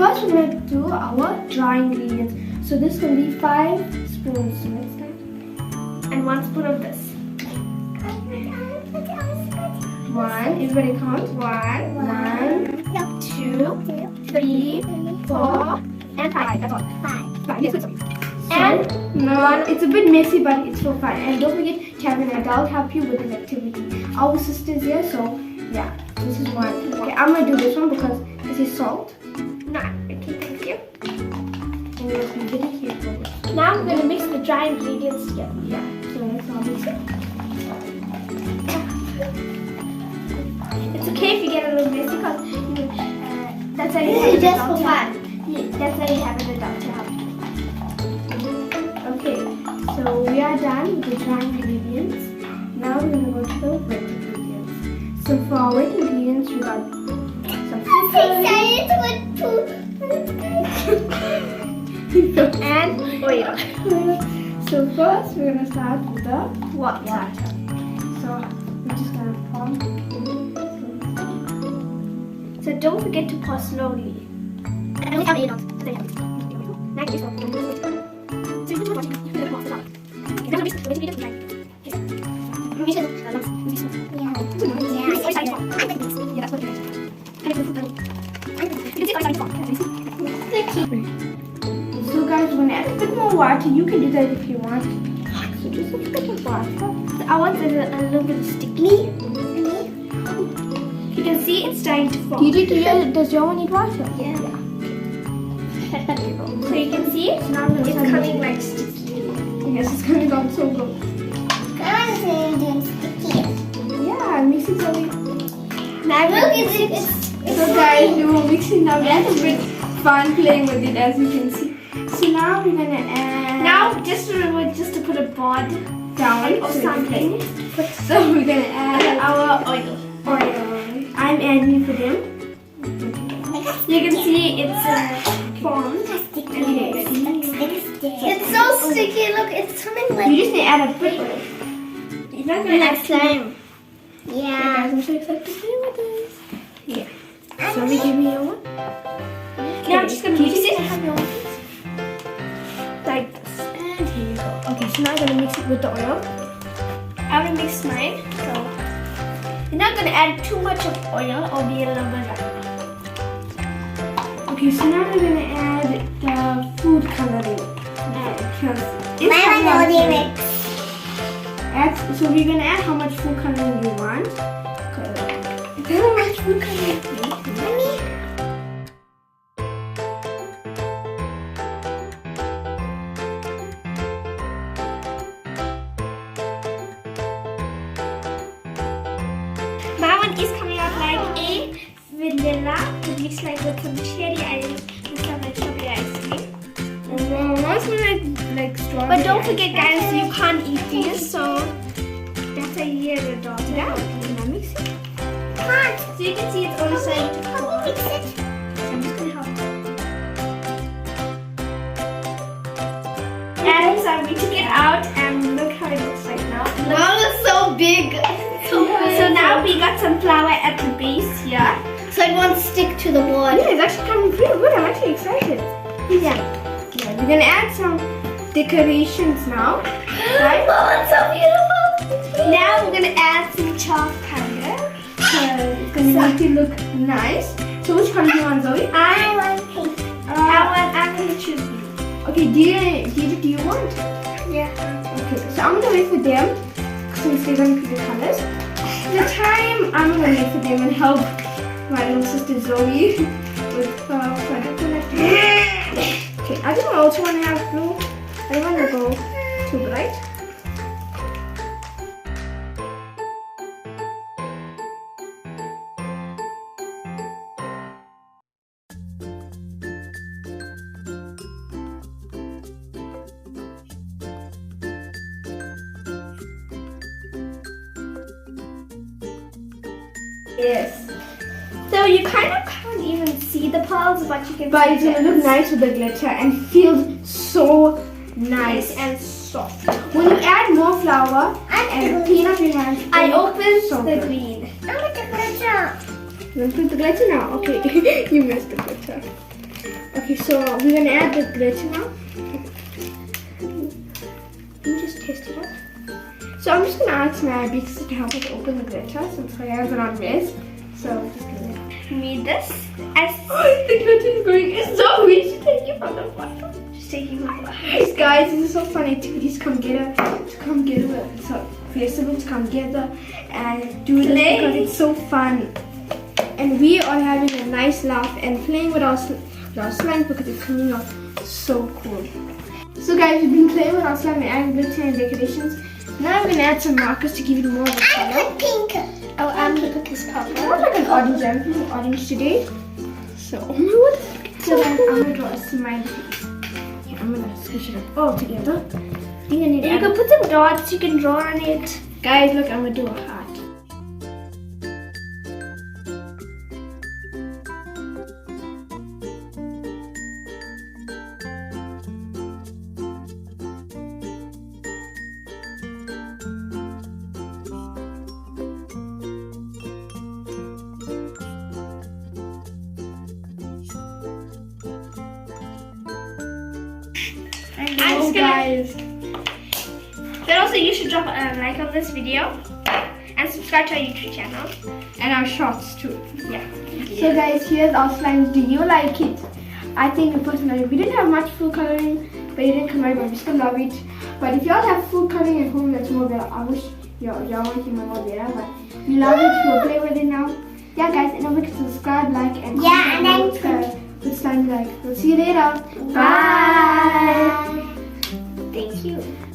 first we're going to do our dry ingredients. So this will be 5 spoons. So let's start. And 1 spoon of this. 1, everybody count. 1, 2, 3, 4, and 5. That's all. 5. Yes, and no, it's a bit messy, but it's for fun. And don't forget to have an adult help you with this activity. Our sister's here, so yeah, this is 1. Okay, I'm gonna do this one because this is salt. No, okay, thank you. And you must be very careful. Now we're gonna mix the dry ingredients together. Yeah, so let's all mix it. It's okay if you get a little messy because that's why you have an adult to help. That's why you have an adult to help. Okay, so we are done with the dry ingredients. Now we're going to go to the wet ingredients. So for our wet ingredients, we got some food and oil. So first, we're going to start with the water. So we're just going to pour. So don't forget to pour slowly. And we have a lot. So guys, we're gonna add a bit more water. You can do that if you want. So just a bit of water. I want it a little bit sticky. You can see it's starting to form. Does your one need water? Yeah. So you can see it's coming like sticky. Yes, it's coming out so good. Yeah, mix it so now look, so guys, we were mixing now. That's a bit fun playing with it, as you can see. So now we're gonna add. Now just to put a board down or something. So we're gonna add our oil. I'm adding for them. You can see it's formed. It's so sticky. Look, it's coming like. You just need to add a bit of it. You're not gonna add slime. Yeah. Guys, I'm so excited to play with this. Yeah. So we give me your one. Now I'm just gonna mix it. Like this. And here you go. Okay, so now I'm gonna mix it with the oil. I'm gonna mix mine. So you're not gonna add too much of oil or be a little bit dry. Okay, so now we're gonna add the food coloring. So we're gonna add how much food coloring you want. How much food coloring you want? My one is coming out like a vanilla. It looks like with some cherry ice and some like strawberry ice cream. Mine's like strawberry. But don't forget, guys, you can't eat these, so that's a year adult. Yeah, can I mix it? Can't. So you can see it's all starting to form. Mix it. So I'm just gonna help. And so we took it out, and look how it looks like now. Wow, it's so big. So now we got some flour at the base here. So it won't stick to the board. Yeah, it's actually coming pretty good. I'm actually excited. Yeah. We're gonna add some decorations now. Right? Oh, it's so beautiful. Now we're gonna add some chalk color. So it's gonna make it look nice. So which color do you want, Zoe? I want pink. I'm gonna choose blue. Okay, do you want? Yeah. Okay, so I'm gonna wait for them since they're gonna pick the colors. The time I'm gonna wait for them and help my little sister Zoe with product. Okay, I think I also want to have blue. I don't want to go too bright. Yes. So you kind of can't even see the pearls, but you can. But it's gonna look nice with the glitter and feels so nice and soft. When you add more flour and clean up your hands, I opened the green. I want the glitter. You want to put the glitter now? Okay, you missed the glitter. Okay, so we're gonna add the glitter now. You just test it out. So I'm just gonna add some Arabics to help us open the glitter since my hands are on this. So just gonna need this. The glitter is going. It's so weird. Just taking from the bottle. Just taking from the bottle. Guys, this is so fun activities to come get her. So festival to come together and do this because it's so fun. And we are having a nice laugh and playing with our slime because it's coming out so cool. So guys, we've been playing with our slime and adding glitter and decorations. Now I'm going to add some markers to give it more of a color. I put pink. Oh, I'm going to put this purple. I want like an orange. I'm feeling orange today. So, oh my god. So then I'm going to draw a smiley face. Yeah, I'm going to squish it up all together. You can put some dots you can draw on it. Guys, look, I'm going to do a heart. And guys. Then also you should drop a like on this video and subscribe to our YouTube channel And our shorts too. Yeah. So guys, here's our slimes. Do you like it? I think personally we didn't have much food coloring, but it didn't come out, but we still love it. But if y'all have food coloring at home, that's more better. I wish y'all want to more better, but we love it. We'll play with it now. Yeah guys, and don't forget to subscribe, like, and with slime like. We'll see you later. Bye. Thank you.